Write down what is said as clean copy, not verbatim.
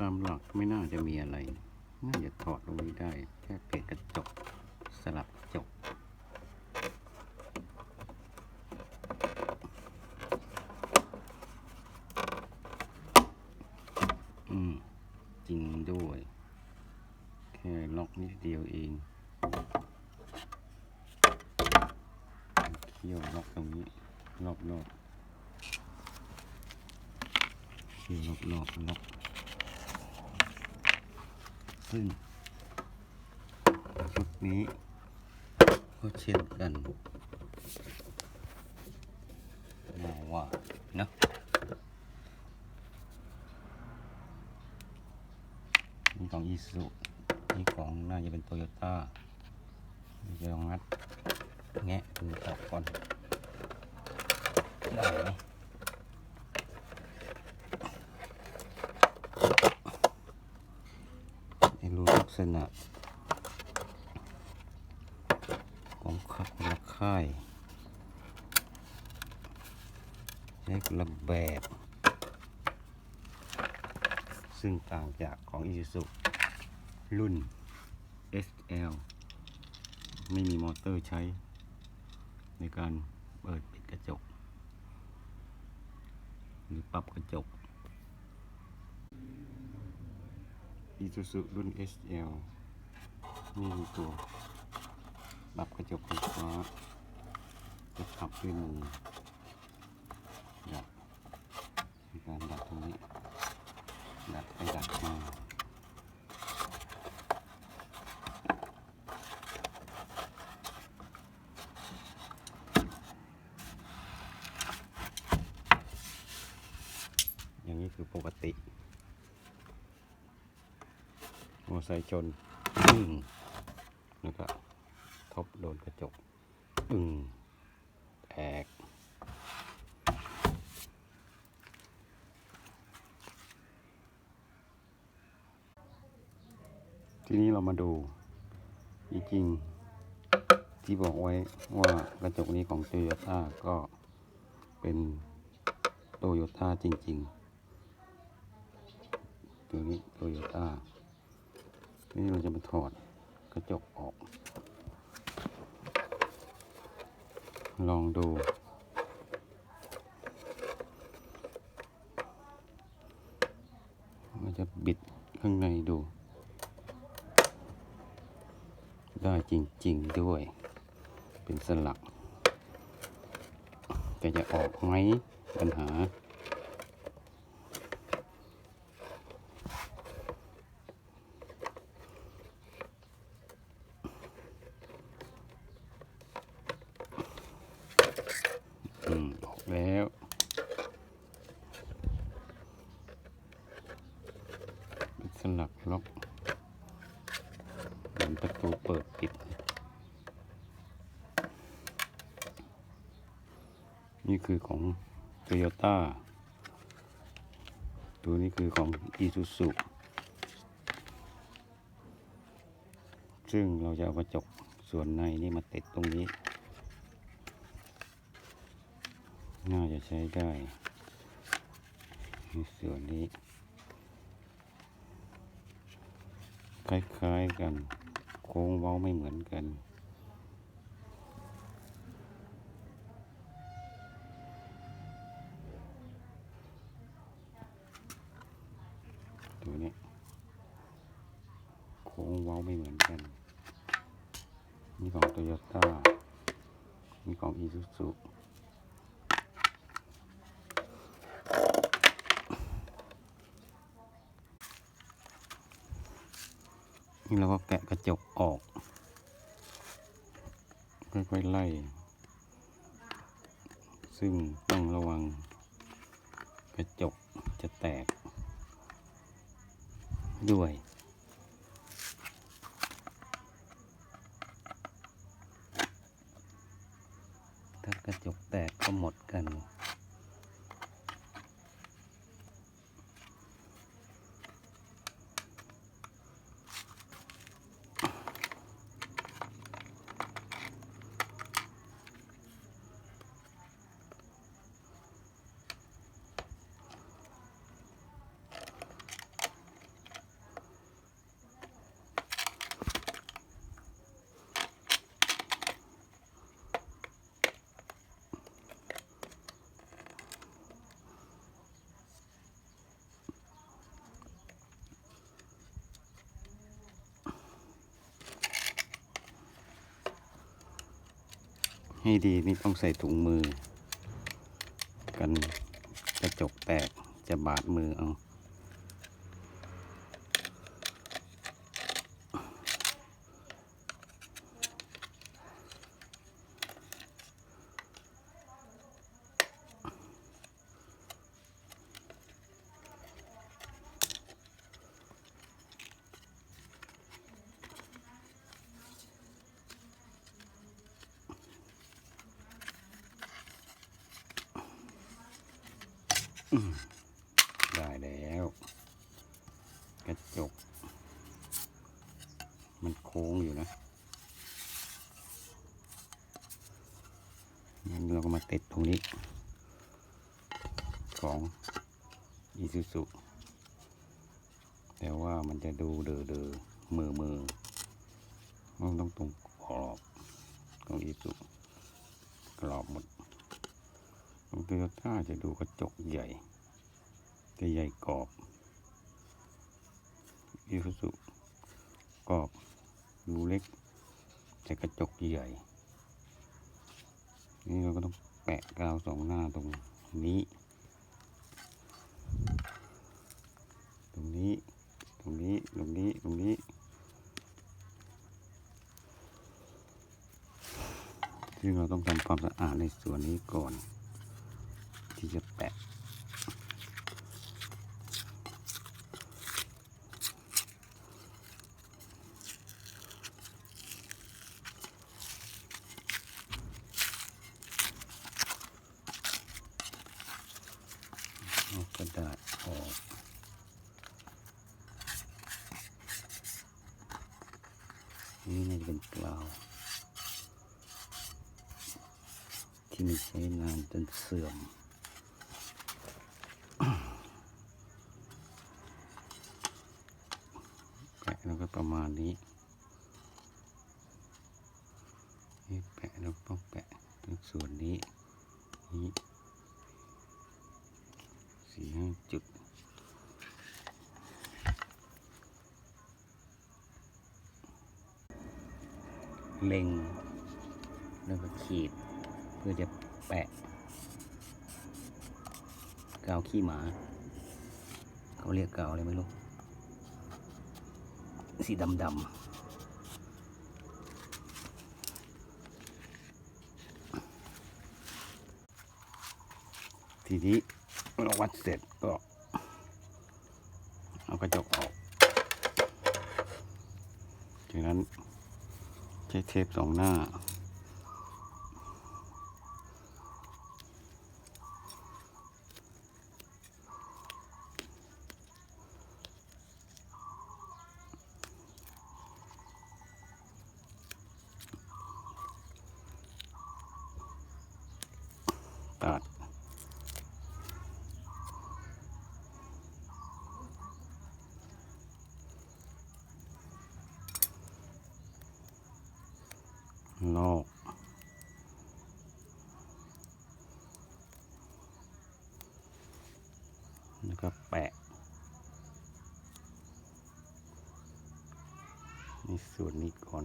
ตามหลักไม่น่าจะมีอะไรน่าจะถอดตรงนี้ได้แค่เปลี่ยนกระจกสลับกระจกจริงด้วยแค่ล็อกนิดเดียวเองเคี่ยวล็อกตรงนี้รอบเคี่ยวรอบล็อกซึ่งชุดนี้ก็เช่นกันน่าว่านะนี่ของอีซูนี่ของน่าจะเป็นโตโยต้าจะลองงัดแงะดูต่อก่อนได้ไหมให้รู้ลักษณะของขับละค่ายใช้คนละแบบซึ่งต่างจากของ Isuzu รุ่น SL ไม่มีมอเตอร์ใช้ในการเปิดปิดกระจกหรือปรับกระจก Isuzu รุ่น SL นี่มีตัวปรับกระจกไฟฟ้าจะขับด้วยมือดัดในการดัดตรงนี้ดัดไปดัดมาอย่างนี้คือปกติมอไซค์ชนแล้วก็ทบโดนกระจกแตกทีนี้เรามาดูจริงๆที่บอกไว้ว่ากระจกนี้ของโตโยต้าก็เป็นโตโยต้าจริงๆตัวนี้โตโยต้านี่เราจะมาถอดกระจกออกลองดูเราจะบิดข้างในดูได้จริงๆด้วยเป็นสลักแต่จะออกไหมปัญหาออกแล้วเป็นสลักล็อกเหมือนประตูเปิดปิดนี่คือของ Toyota ตัวนี้คือของ Isuzu ซึ่งเราจะเอากระจกส่วนในนี่มาติดตรงนี้น่าจะใช้ได้ในส่วนนี้คล้ายๆกันโค้งเว้าไม่เหมือนกันตัวนี้โค้งเว้าไม่เหมือนกันนี่ของ Toyota นี่ของ Isuzuนี่เราก็แกะกระจกออกค่อยๆไล่ซึ่งต้องระวังกระจกจะแตกด้วยถ้ากระจกแตกก็หมดกัน ให้ดีนี่ต้องใส่ถุงมือกันกระจกแตกจะบาดมือเอาได้แล้วกระจกมันโค้งอยู่นะงั้นเราก็มาติดตรงนี้ของอีซูซุแต่ว่ามันจะดูเดอมือมันต้องตรงขอบของอีซูกรอบหมดของโตโยต้าจะดูกระจกใหญ่จะใหญ่กรอบอีซูซุกรอบดูเล็กแต่กระจกใหญ่นี่เราก็ต้องแปะกาวสองหน้าตรงนี้ซึ่งเราต้องทำความสะอาดในส่วนนี้ก่อนที่จะแปะเอากระดาษออกนี่น่าจะเป็นกาวที่มีใช้งานจนเสื่อมแปะแล้วก็ประมาณนี้แปะแล้วต้องแปะตรงส่วนนี้4-5 จุดเล็งแล้วก็ขีดเพื่อจะแปะกาวขี้หมาเขาเรียกกาวอะไรไม่รู้สีดำทีนี้เราวัดเสร็จก็เอากระจกออกจากนั้นใช้เทปสองหน้าตัดลอกแล้วก็แปะในส่วนนี้ก่อน